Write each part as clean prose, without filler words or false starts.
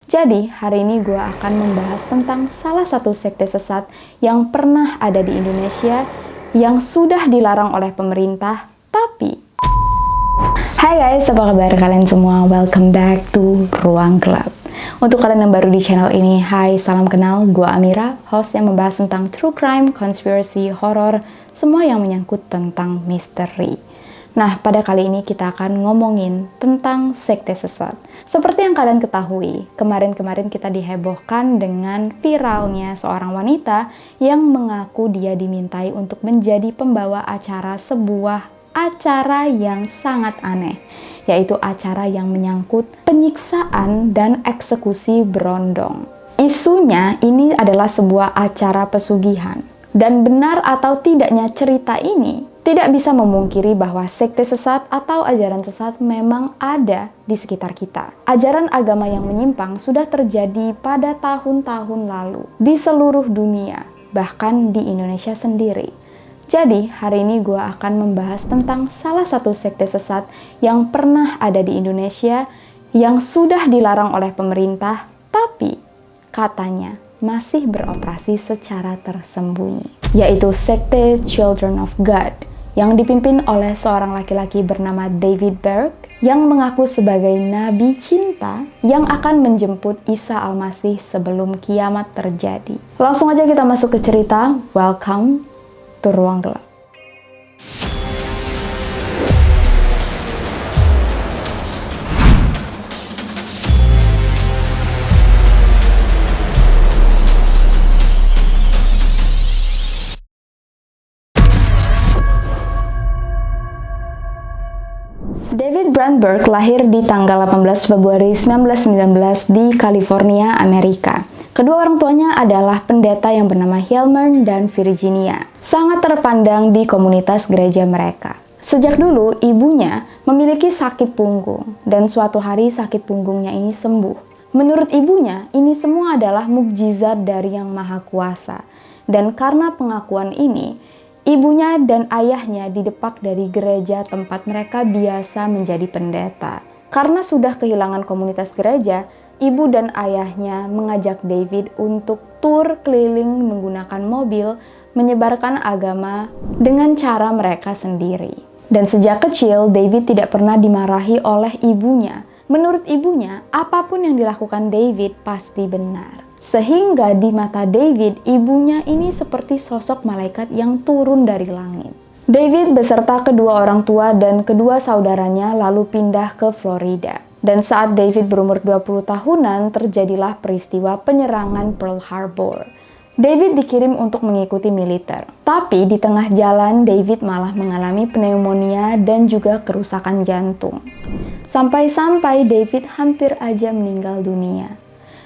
Jadi, hari ini gue akan membahas tentang salah satu sekte sesat yang pernah ada di Indonesia, yang sudah dilarang oleh pemerintah, tapi... Hai guys, apa kabar kalian semua? Welcome back to Ruang Gelap. Untuk kalian yang baru di channel ini, hai, salam kenal, gue Amira, host yang membahas tentang true crime, conspiracy, horror, semua yang menyangkut tentang misteri. Nah, pada kali ini kita akan ngomongin tentang sekte sesat. Seperti yang kalian ketahui, kemarin-kemarin kita dihebohkan dengan viralnya seorang wanita yang mengaku dia dimintai untuk menjadi pembawa acara sebuah acara yang sangat aneh, yaitu acara yang menyangkut penyiksaan dan eksekusi berondong. Isunya ini adalah sebuah acara pesugihan. Dan benar atau tidaknya cerita ini tidak bisa memungkiri bahwa sekte sesat atau ajaran sesat memang ada di sekitar kita. Ajaran agama yang menyimpang sudah terjadi pada tahun-tahun lalu di seluruh dunia, bahkan di Indonesia sendiri. Jadi, hari ini gue akan membahas tentang salah satu sekte sesat yang pernah ada di Indonesia, yang sudah dilarang oleh pemerintah, tapi katanya masih beroperasi secara tersembunyi, yaitu sekte Children of God, yang dipimpin oleh seorang laki-laki bernama David Berg, yang mengaku sebagai nabi cinta yang akan menjemput Isa Al-Masih sebelum kiamat terjadi. Langsung aja kita masuk ke cerita. Welcome to Ruang Gelap. David Brandberg lahir di tanggal 18 Februari 1919 di California, Amerika. Kedua orang tuanya adalah pendeta yang bernama Hilmer dan Virginia. Sangat terpandang di komunitas gereja mereka. Sejak dulu, ibunya memiliki sakit punggung, dan suatu hari sakit punggungnya ini sembuh. Menurut ibunya, ini semua adalah mukjizat dari Yang Maha Kuasa. Dan karena pengakuan ini, ibunya dan ayahnya didepak dari gereja tempat mereka biasa menjadi pendeta. Karena sudah kehilangan komunitas gereja, ibu dan ayahnya mengajak David untuk tur keliling menggunakan mobil, menyebarkan agama dengan cara mereka sendiri. Dan sejak kecil, David tidak pernah dimarahi oleh ibunya. Menurut ibunya, apapun yang dilakukan David pasti benar. Sehingga di mata David, ibunya ini seperti sosok malaikat yang turun dari langit. David beserta kedua orang tua dan kedua saudaranya lalu pindah ke Florida. Dan saat David berumur 20 tahunan, terjadilah peristiwa penyerangan Pearl Harbor. David dikirim untuk mengikuti militer. Tapi di tengah jalan, David malah mengalami pneumonia dan juga kerusakan jantung. Sampai-sampai David hampir aja meninggal dunia.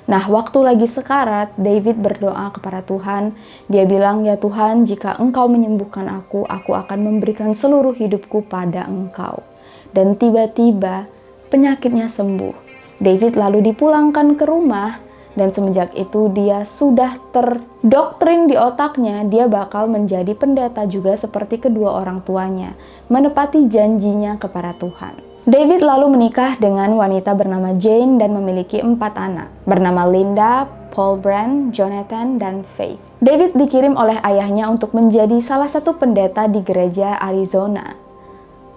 Nah, waktu lagi sekarat, David berdoa kepada Tuhan. Dia bilang, "Ya Tuhan, jika Engkau menyembuhkan aku akan memberikan seluruh hidupku pada Engkau." Dan tiba-tiba, penyakitnya sembuh. David lalu dipulangkan ke rumah, dan semenjak itu dia sudah terdoktrin di otaknya, dia bakal menjadi pendeta juga seperti kedua orang tuanya, menepati janjinya kepada Tuhan. David lalu menikah dengan wanita bernama Jane dan memiliki 4 anak, bernama Linda, Paul Brand, Jonathan, dan Faith. David dikirim oleh ayahnya untuk menjadi salah satu pendeta di gereja Arizona.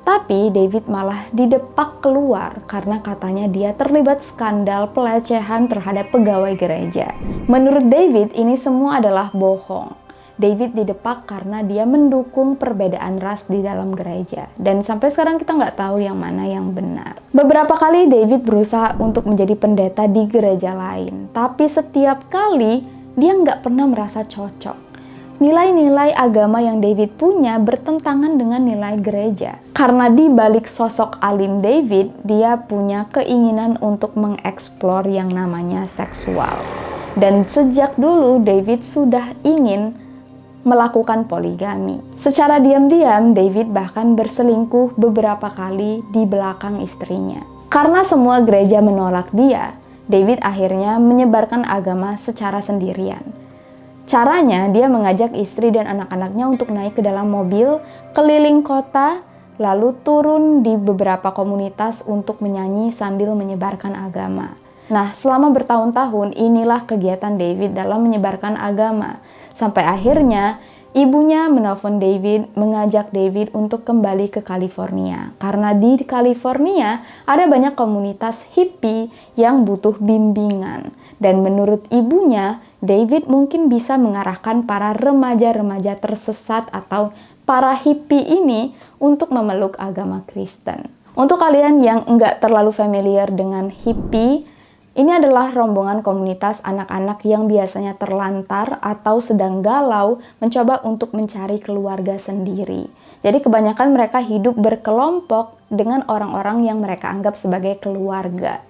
Tapi David malah didepak keluar karena katanya dia terlibat skandal pelecehan terhadap pegawai gereja. Menurut David, ini semua adalah bohong. David didepak karena dia mendukung perbedaan ras di dalam gereja. Dan sampai sekarang kita nggak tahu yang mana yang benar. Beberapa kali David berusaha untuk menjadi pendeta di gereja lain. Tapi setiap kali dia nggak pernah merasa cocok. Nilai-nilai agama yang David punya bertentangan dengan nilai gereja. Karena di balik sosok alim David, dia punya keinginan untuk mengeksplor yang namanya seksual. Dan sejak dulu David sudah ingin melakukan poligami. Secara diam-diam, David bahkan berselingkuh beberapa kali di belakang istrinya. Karena semua gereja menolak dia, David akhirnya menyebarkan agama secara sendirian. Caranya, dia mengajak istri dan anak-anaknya untuk naik ke dalam mobil, keliling kota, lalu turun di beberapa komunitas untuk menyanyi sambil menyebarkan agama. Nah, selama bertahun-tahun inilah kegiatan David dalam menyebarkan agama. Sampai akhirnya ibunya menelpon David, mengajak David untuk kembali ke California. Karena di California ada banyak komunitas hippie yang butuh bimbingan. Dan menurut ibunya, David mungkin bisa mengarahkan para remaja-remaja tersesat atau para hippie ini untuk memeluk agama Kristen. Untuk kalian yang nggak terlalu familiar dengan hippie, ini adalah rombongan komunitas anak-anak yang biasanya terlantar atau sedang galau mencoba untuk mencari keluarga sendiri. Jadi kebanyakan mereka hidup berkelompok dengan orang-orang yang mereka anggap sebagai keluarga.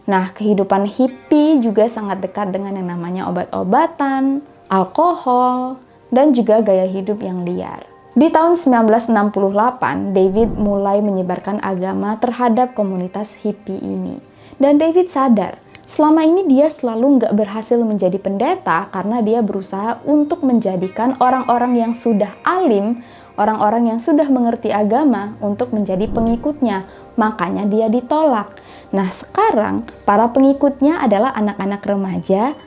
Nah, kehidupan hippie juga sangat dekat dengan yang namanya obat-obatan, alkohol, dan juga gaya hidup yang liar. Di tahun 1968, David mulai menyebarkan agama terhadap komunitas hippie ini. Dan David sadar, selama ini dia selalu nggak berhasil menjadi pendeta karena dia berusaha untuk menjadikan orang-orang yang sudah alim, orang-orang yang sudah mengerti agama untuk menjadi pengikutnya. Makanya dia ditolak. Nah, sekarang para pengikutnya adalah anak-anak remaja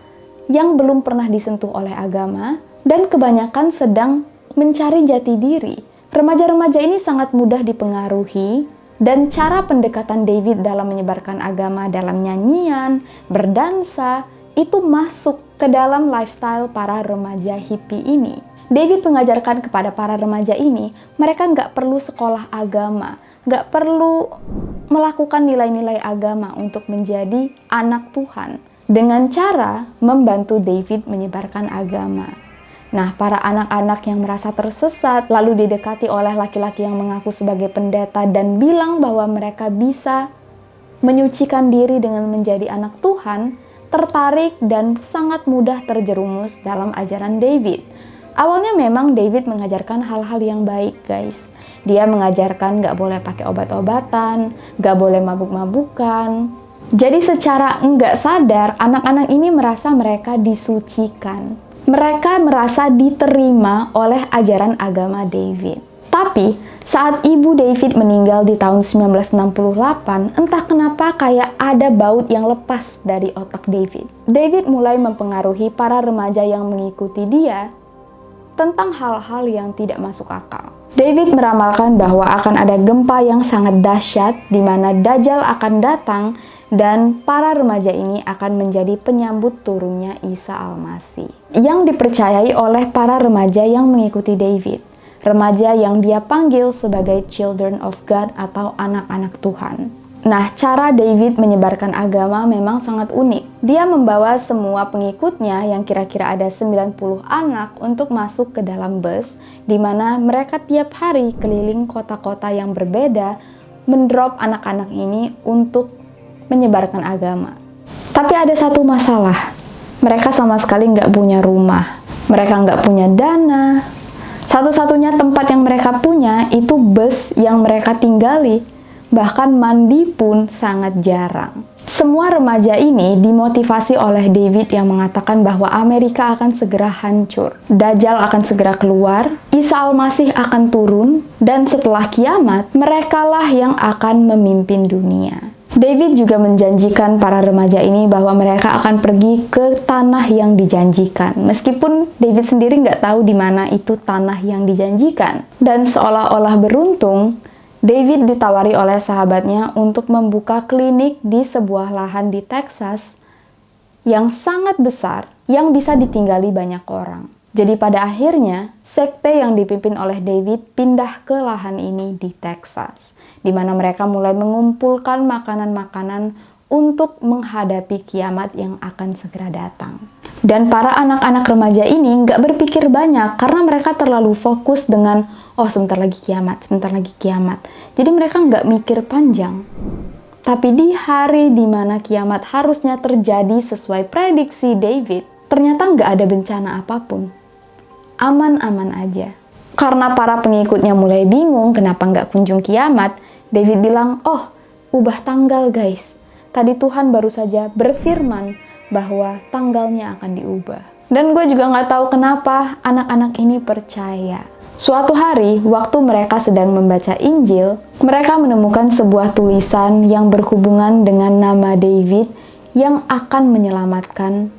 yang belum pernah disentuh oleh agama dan kebanyakan sedang mencari jati diri. Remaja-remaja ini sangat mudah dipengaruhi dan cara pendekatan David dalam menyebarkan agama dalam nyanyian, berdansa, itu masuk ke dalam lifestyle para remaja hippie ini. David mengajarkan kepada para remaja ini, mereka nggak perlu sekolah agama, nggak perlu melakukan nilai-nilai agama untuk menjadi anak Tuhan. Dengan cara membantu David menyebarkan agama. Nah, para anak-anak yang merasa tersesat lalu didekati oleh laki-laki yang mengaku sebagai pendeta dan bilang bahwa mereka bisa menyucikan diri dengan menjadi anak Tuhan, tertarik dan sangat mudah terjerumus dalam ajaran David. Awalnya memang David mengajarkan hal-hal yang baik, guys. Dia mengajarkan gak boleh pakai obat-obatan, gak boleh mabuk-mabukan. Jadi secara nggak sadar, anak-anak ini merasa mereka disucikan. Mereka merasa diterima oleh ajaran agama David. Tapi, saat ibu David meninggal di tahun 1968, entah kenapa kayak ada baut yang lepas dari otak David. David mulai mempengaruhi para remaja yang mengikuti dia tentang hal-hal yang tidak masuk akal. David meramalkan bahwa akan ada gempa yang sangat dahsyat di mana Dajjal akan datang dan para remaja ini akan menjadi penyambut turunnya Isa Al-Masih yang dipercayai oleh para remaja yang mengikuti David. Remaja yang dia panggil sebagai Children of God atau anak-anak Tuhan. Nah, cara David menyebarkan agama memang sangat unik. Dia membawa semua pengikutnya yang kira-kira ada 90 anak untuk masuk ke dalam bus, di mana mereka tiap hari keliling kota-kota yang berbeda, mendrop anak-anak ini untuk menyebarkan agama. Tapi ada satu masalah, mereka sama sekali nggak punya rumah, mereka nggak punya dana. Satu-satunya tempat yang mereka punya itu bus yang mereka tinggali. Bahkan mandi pun sangat jarang. Semua remaja ini dimotivasi oleh David yang mengatakan bahwa Amerika akan segera hancur. Dajjal akan segera keluar, Isa Al-Masih akan turun, dan setelah kiamat, merekalah yang akan memimpin dunia. David juga menjanjikan para remaja ini bahwa mereka akan pergi ke tanah yang dijanjikan. Meskipun David sendiri nggak tahu di mana itu tanah yang dijanjikan. Dan seolah-olah beruntung, David ditawari oleh sahabatnya untuk membuka klinik di sebuah lahan di Texas yang sangat besar yang bisa ditinggali banyak orang. Jadi pada akhirnya, sekte yang dipimpin oleh David pindah ke lahan ini di Texas, di mana mereka mulai mengumpulkan makanan-makanan untuk menghadapi kiamat yang akan segera datang. Dan para anak-anak remaja ini nggak berpikir banyak karena mereka terlalu fokus dengan oh sebentar lagi kiamat, sebentar lagi kiamat. Jadi mereka nggak mikir panjang. Tapi di hari dimana kiamat harusnya terjadi sesuai prediksi David, ternyata nggak ada bencana apapun. Aman-aman aja. Karena para pengikutnya mulai bingung kenapa nggak kunjung kiamat, David bilang, oh ubah tanggal guys. Tadi Tuhan baru saja berfirman bahwa tanggalnya akan diubah. Dan gue juga nggak tahu kenapa anak-anak ini percaya. Suatu hari, waktu mereka sedang membaca Injil, mereka menemukan sebuah tulisan yang berhubungan dengan nama David yang akan menyelamatkan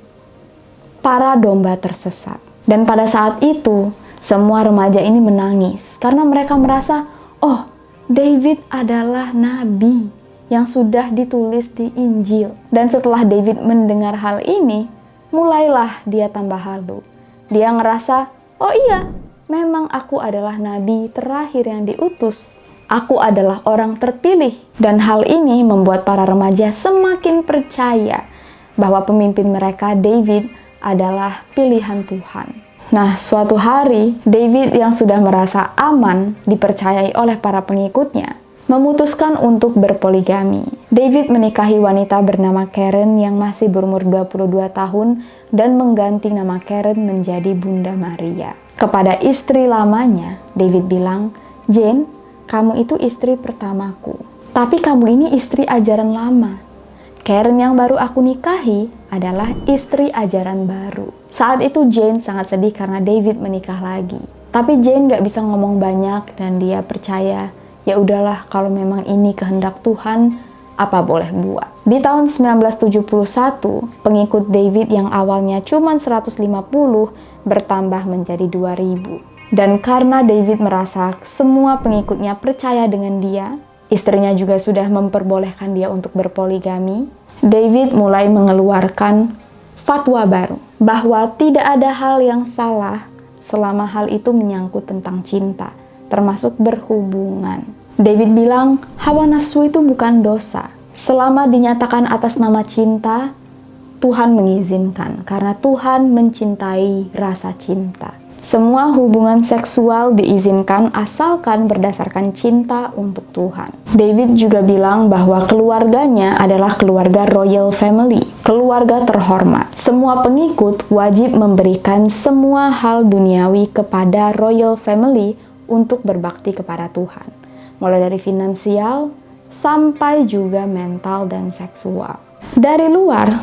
para domba tersesat. Dan pada saat itu, semua remaja ini menangis karena mereka merasa, oh, David adalah nabi yang sudah ditulis di Injil. Dan setelah David mendengar hal ini, mulailah dia tambah halu. Dia ngerasa, oh iya, memang aku adalah nabi terakhir yang diutus. Aku adalah orang terpilih. Dan hal ini membuat para remaja semakin percaya bahwa pemimpin mereka, David, adalah pilihan Tuhan. Nah, suatu hari, David yang sudah merasa aman dipercayai oleh para pengikutnya, memutuskan untuk berpoligami. David menikahi wanita bernama Karen yang masih berumur 22 tahun dan mengganti nama Karen menjadi Bunda Maria. Kepada istri lamanya, David bilang, Jane, kamu itu istri pertamaku, tapi kamu ini istri ajaran lama. Karen yang baru aku nikahi adalah istri ajaran baru. Saat itu Jane sangat sedih karena David menikah lagi. Tapi Jane gak bisa ngomong banyak dan dia percaya, ya udahlah kalau memang ini kehendak Tuhan, apa boleh buat. Di tahun 1971, pengikut David yang awalnya cuma 150 bertambah menjadi 2000. Dan karena David merasa semua pengikutnya percaya dengan dia, istrinya juga sudah memperbolehkan dia untuk berpoligami, David mulai mengeluarkan fatwa baru bahwa tidak ada hal yang salah selama hal itu menyangkut tentang cinta, termasuk berhubungan. David bilang, hawa nafsu itu bukan dosa. Selama dinyatakan atas nama cinta, Tuhan mengizinkan karena Tuhan mencintai rasa cinta. Semua hubungan seksual diizinkan asalkan berdasarkan cinta untuk Tuhan. David juga bilang bahwa keluarganya adalah keluarga royal family, keluarga terhormat. Semua pengikut wajib memberikan semua hal duniawi kepada royal family untuk berbakti kepada Tuhan. Mulai dari finansial sampai juga mental dan seksual. Dari luar,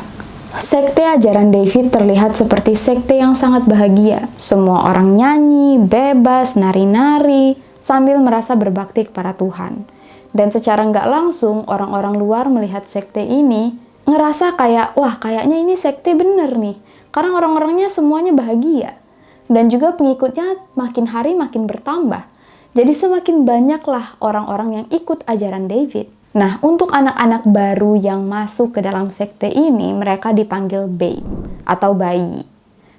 sekte ajaran David terlihat seperti sekte yang sangat bahagia. Semua orang nyanyi, bebas, nari-nari, sambil merasa berbakti kepada Tuhan. Dan secara nggak langsung, orang-orang luar melihat sekte ini, ngerasa kayak, wah kayaknya ini sekte bener nih. Karena orang-orangnya semuanya bahagia. Dan juga pengikutnya makin hari makin bertambah. Jadi semakin banyaklah orang-orang yang ikut ajaran David. Nah, untuk anak-anak baru yang masuk ke dalam sekte ini, mereka dipanggil babe atau bayi.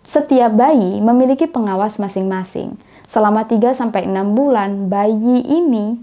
Setiap bayi memiliki pengawas masing-masing. Selama 3-6 bulan, bayi ini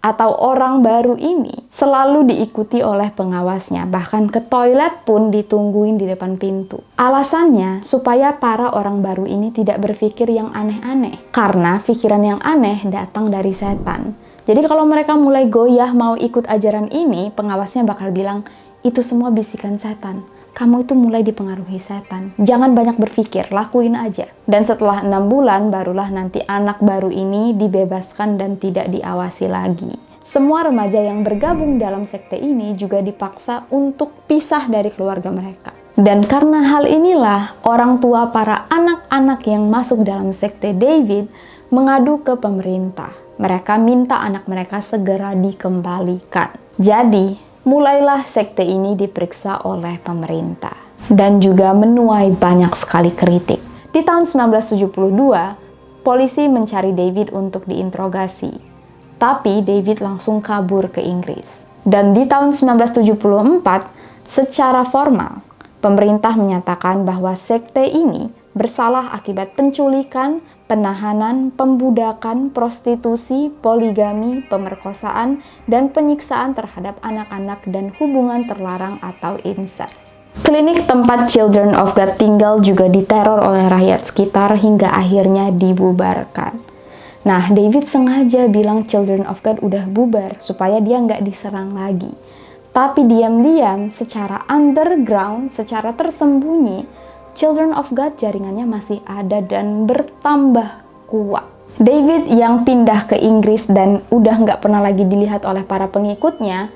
atau orang baru ini selalu diikuti oleh pengawasnya. Bahkan ke toilet pun ditungguin di depan pintu. Alasannya supaya para orang baru ini tidak berpikir yang aneh-aneh. Karena pikiran yang aneh datang dari setan. Jadi kalau mereka mulai goyah mau ikut ajaran ini, pengawasnya bakal bilang, itu semua bisikan setan. Kamu itu mulai dipengaruhi setan. Jangan banyak berpikir, lakuin aja. Dan setelah 6 bulan, barulah nanti anak baru ini dibebaskan dan tidak diawasi lagi. Semua remaja yang bergabung dalam sekte ini juga dipaksa untuk pisah dari keluarga mereka. Dan karena hal inilah, orang tua para anak-anak yang masuk dalam sekte David mengadu ke pemerintah. Mereka minta anak mereka segera dikembalikan. Jadi, mulailah sekte ini diperiksa oleh pemerintah. Dan juga menuai banyak sekali kritik. Di tahun 1972, polisi mencari David untuk diinterogasi. Tapi David langsung kabur ke Inggris. Dan di tahun 1974, secara formal, pemerintah menyatakan bahwa sekte ini bersalah akibat penculikan, penahanan, pembudakan, prostitusi, poligami, pemerkosaan, dan penyiksaan terhadap anak-anak dan hubungan terlarang atau incest. Klinik tempat Children of God tinggal juga diteror oleh rakyat sekitar hingga akhirnya dibubarkan. Nah, David sengaja bilang Children of God udah bubar supaya dia nggak diserang lagi. Tapi diam-diam, secara underground, secara tersembunyi, Children of God jaringannya masih ada dan bertambah kuat. David yang pindah ke Inggris dan udah nggak pernah lagi dilihat oleh para pengikutnya,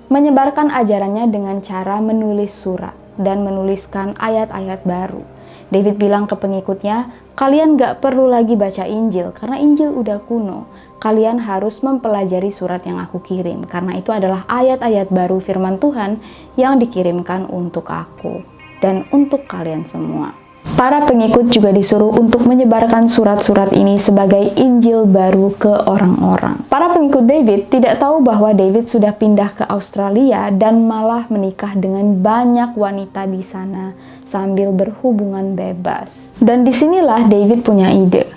menyebarkan ajarannya dengan cara menulis surat dan menuliskan ayat-ayat baru. David bilang ke pengikutnya, Kalian gak perlu lagi baca Injil, karena Injil udah kuno. Kalian harus mempelajari surat yang aku kirim, karena itu adalah ayat-ayat baru firman Tuhan yang dikirimkan untuk aku dan untuk kalian semua. Para pengikut juga disuruh untuk menyebarkan surat-surat ini sebagai Injil baru ke orang-orang. Para pengikut David tidak tahu bahwa David sudah pindah ke Australia dan malah menikah dengan banyak wanita di sana sambil berhubungan bebas. Dan disinilah David punya ide.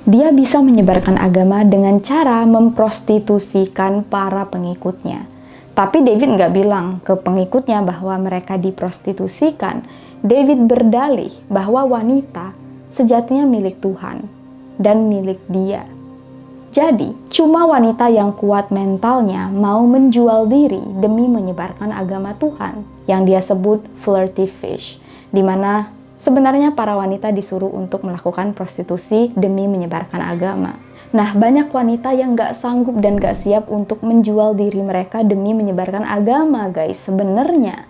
Dia bisa menyebarkan agama dengan cara memprostitusikan para pengikutnya. Tapi David nggak bilang ke pengikutnya bahwa mereka diprostitusikan. David berdalih bahwa wanita sejatinya milik Tuhan dan milik dia. Jadi, cuma wanita yang kuat mentalnya mau menjual diri demi menyebarkan agama Tuhan yang dia sebut flirty fish, di mana sebenarnya para wanita disuruh untuk melakukan prostitusi demi menyebarkan agama. Nah, banyak wanita yang gak sanggup dan gak siap untuk menjual diri mereka demi menyebarkan agama, guys, sebenarnya.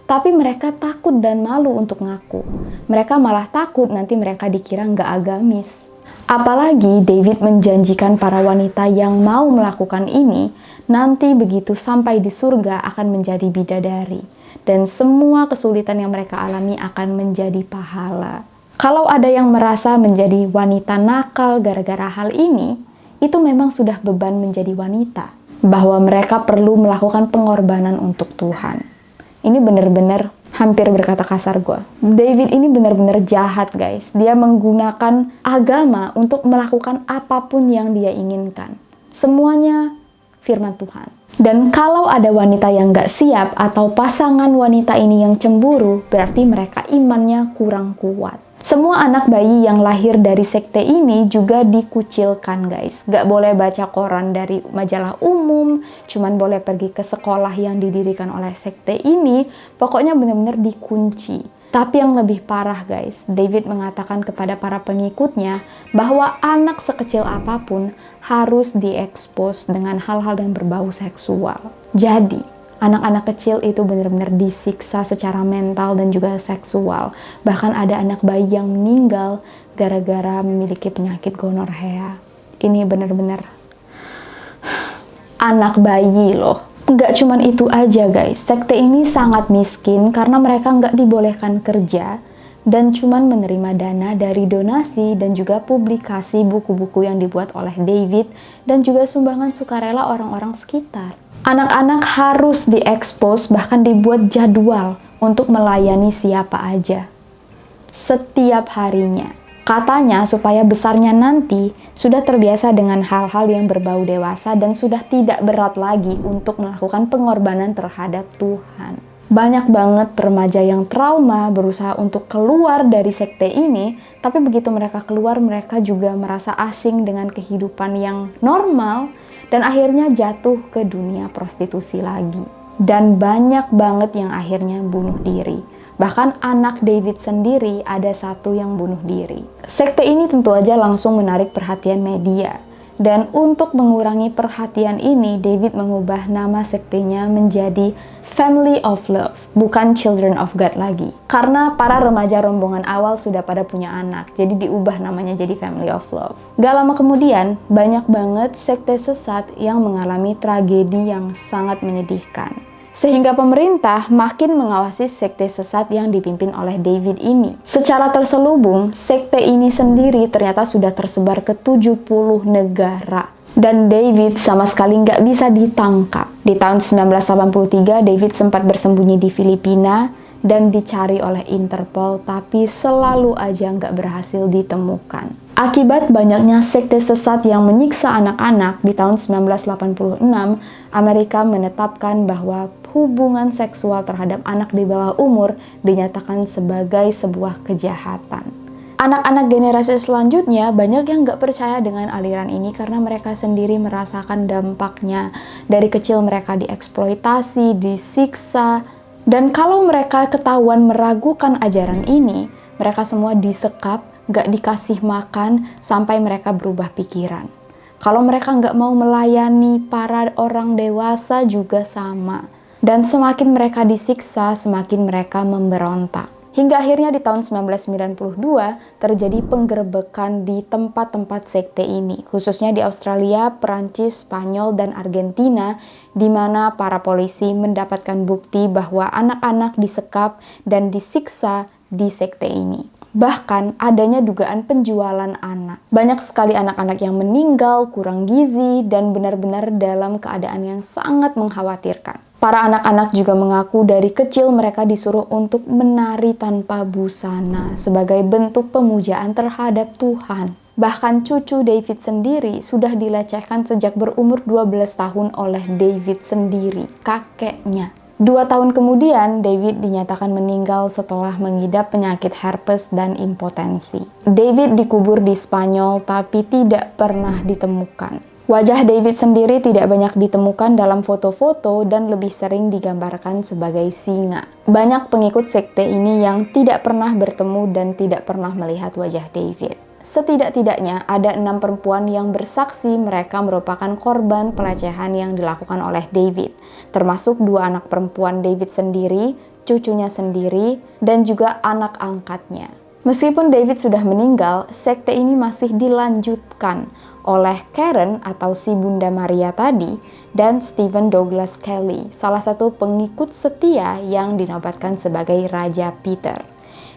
Tapi mereka takut dan malu untuk ngaku. Mereka malah takut nanti mereka dikira nggak agamis. Apalagi David menjanjikan para wanita yang mau melakukan ini, nanti begitu sampai di surga akan menjadi bidadari. Dan semua kesulitan yang mereka alami akan menjadi pahala. Kalau ada yang merasa menjadi wanita nakal gara-gara hal ini, itu memang sudah beban menjadi wanita. Bahwa mereka perlu melakukan pengorbanan untuk Tuhan. Ini bener-bener hampir berkata kasar gue. David ini bener-bener jahat, guys. Dia menggunakan agama untuk melakukan apapun yang dia inginkan. Semuanya firman Tuhan. Dan kalau ada wanita yang gak siap atau pasangan wanita ini yang cemburu, berarti mereka imannya kurang kuat. Semua anak bayi yang lahir dari sekte ini juga dikucilkan, guys. Gak boleh baca koran dari majalah umum, cuman boleh pergi ke sekolah yang didirikan oleh sekte ini. Pokoknya benar-benar dikunci. Tapi yang lebih parah, guys, David mengatakan kepada para pengikutnya bahwa anak sekecil apapun harus diekspos dengan hal-hal yang berbau seksual. Jadi, anak-anak kecil itu benar-benar disiksa secara mental dan juga seksual. Bahkan ada anak bayi yang meninggal gara-gara memiliki penyakit gonorrhea. Ini benar-benar anak bayi loh. Nggak cuman itu aja, guys. Sekte ini sangat miskin karena mereka nggak dibolehkan kerja dan cuman menerima dana dari donasi dan juga publikasi buku-buku yang dibuat oleh David dan juga sumbangan sukarela orang-orang sekitar. Anak-anak harus diekspos, bahkan dibuat jadwal untuk melayani siapa aja. Setiap harinya. Katanya supaya besarnya nanti sudah terbiasa dengan hal-hal yang berbau dewasa dan sudah tidak berat lagi untuk melakukan pengorbanan terhadap Tuhan. Banyak banget remaja yang trauma berusaha untuk keluar dari sekte ini, tapi begitu mereka keluar mereka juga merasa asing dengan kehidupan yang normal, dan akhirnya jatuh ke dunia prostitusi lagi. Dan banyak banget yang akhirnya bunuh diri. Bahkan anak David sendiri ada satu yang bunuh diri. Sekte ini tentu aja langsung menarik perhatian media. Dan untuk mengurangi perhatian ini, David mengubah nama sektenya menjadi Family of Love, bukan Children of God lagi. Karena para remaja rombongan awal sudah pada punya anak, jadi diubah namanya jadi Family of Love. Gak lama kemudian, banyak banget sekte sesat yang mengalami tragedi yang sangat menyedihkan. Sehingga pemerintah makin mengawasi sekte sesat yang dipimpin oleh David ini. Secara terselubung, sekte ini sendiri ternyata sudah tersebar ke 70 negara. Dan David sama sekali nggak bisa ditangkap. Di tahun 1983, David sempat bersembunyi di Filipina dan dicari oleh Interpol, tapi selalu aja nggak berhasil ditemukan. Akibat banyaknya sekte sesat yang menyiksa anak-anak, di tahun 1986, Amerika menetapkan bahwa hubungan seksual terhadap anak di bawah umur dinyatakan sebagai sebuah kejahatan. Anak-anak generasi selanjutnya banyak yang nggak percaya dengan aliran ini karena mereka sendiri merasakan dampaknya. Dari kecil mereka dieksploitasi, disiksa, dan kalau mereka ketahuan meragukan ajaran ini, mereka semua disekap, nggak dikasih makan, sampai mereka berubah pikiran. Kalau mereka nggak mau melayani para orang dewasa juga sama. Dan semakin mereka disiksa, semakin mereka memberontak. Hingga akhirnya di tahun 1992 terjadi penggerebekan di tempat-tempat sekte ini, khususnya di Australia, Perancis, Spanyol, dan Argentina, di mana para polisi mendapatkan bukti bahwa anak-anak disekap dan disiksa di sekte ini. Bahkan adanya dugaan penjualan anak. Banyak sekali anak-anak yang meninggal, kurang gizi, dan benar-benar dalam keadaan yang sangat mengkhawatirkan. Para anak-anak juga mengaku dari kecil mereka disuruh untuk menari tanpa busana sebagai bentuk pemujaan terhadap Tuhan. Bahkan cucu David sendiri sudah dilecehkan sejak berumur 12 tahun oleh David sendiri, kakeknya. 2 tahun kemudian, David dinyatakan meninggal setelah mengidap penyakit herpes dan impotensi. David dikubur di Spanyol tapi tidak pernah ditemukan. Wajah David sendiri tidak banyak ditemukan dalam foto-foto dan lebih sering digambarkan sebagai singa. Banyak pengikut sekte ini yang tidak pernah bertemu dan tidak pernah melihat wajah David. Setidak-tidaknya ada 6 perempuan yang bersaksi mereka merupakan korban pelecehan yang dilakukan oleh David, termasuk 2 anak perempuan David sendiri, cucunya sendiri, dan juga anak angkatnya. Meskipun David sudah meninggal, sekte ini masih dilanjutkan oleh Karen atau si Bunda Maria tadi dan Stephen Douglas Kelly, salah satu pengikut setia yang dinobatkan sebagai Raja Peter.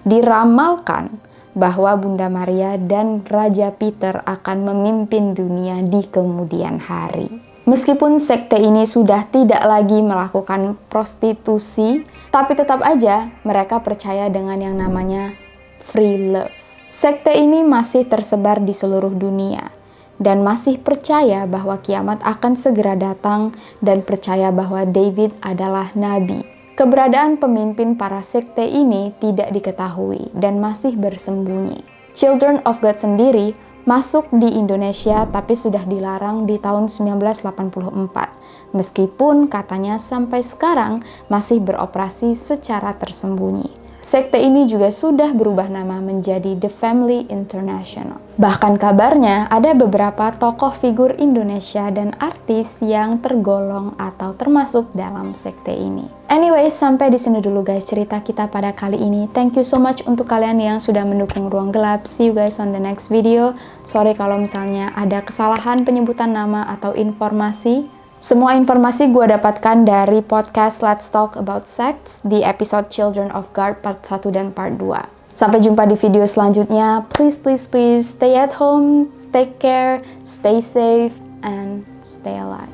Diramalkan bahwa Bunda Maria dan Raja Peter akan memimpin dunia di kemudian hari. Meskipun sekte ini sudah tidak lagi melakukan prostitusi, tapi tetap aja mereka percaya dengan yang namanya free love. Sekte ini masih tersebar di seluruh dunia dan masih percaya bahwa kiamat akan segera datang dan percaya bahwa David adalah nabi. Keberadaan pemimpin para sekte ini tidak diketahui dan masih bersembunyi. Children of God sendiri masuk di Indonesia tapi sudah dilarang di tahun 1984, meskipun katanya sampai sekarang masih beroperasi secara tersembunyi. Sekte ini juga sudah berubah nama menjadi The Family International. Bahkan kabarnya ada beberapa tokoh figur Indonesia dan artis yang tergolong atau termasuk dalam sekte ini. Anyway, sampai di sini dulu guys cerita kita pada kali ini. Thank you so much untuk kalian yang sudah mendukung Ruang Gelap. See you guys on the next video. Sorry kalau misalnya ada kesalahan penyebutan nama atau informasi. Semua informasi gue dapatkan dari podcast Let's Talk About Sex di episode Children of God part 1 dan part 2. Sampai jumpa di video selanjutnya. Please, please, please stay at home, take care, stay safe, and stay alive.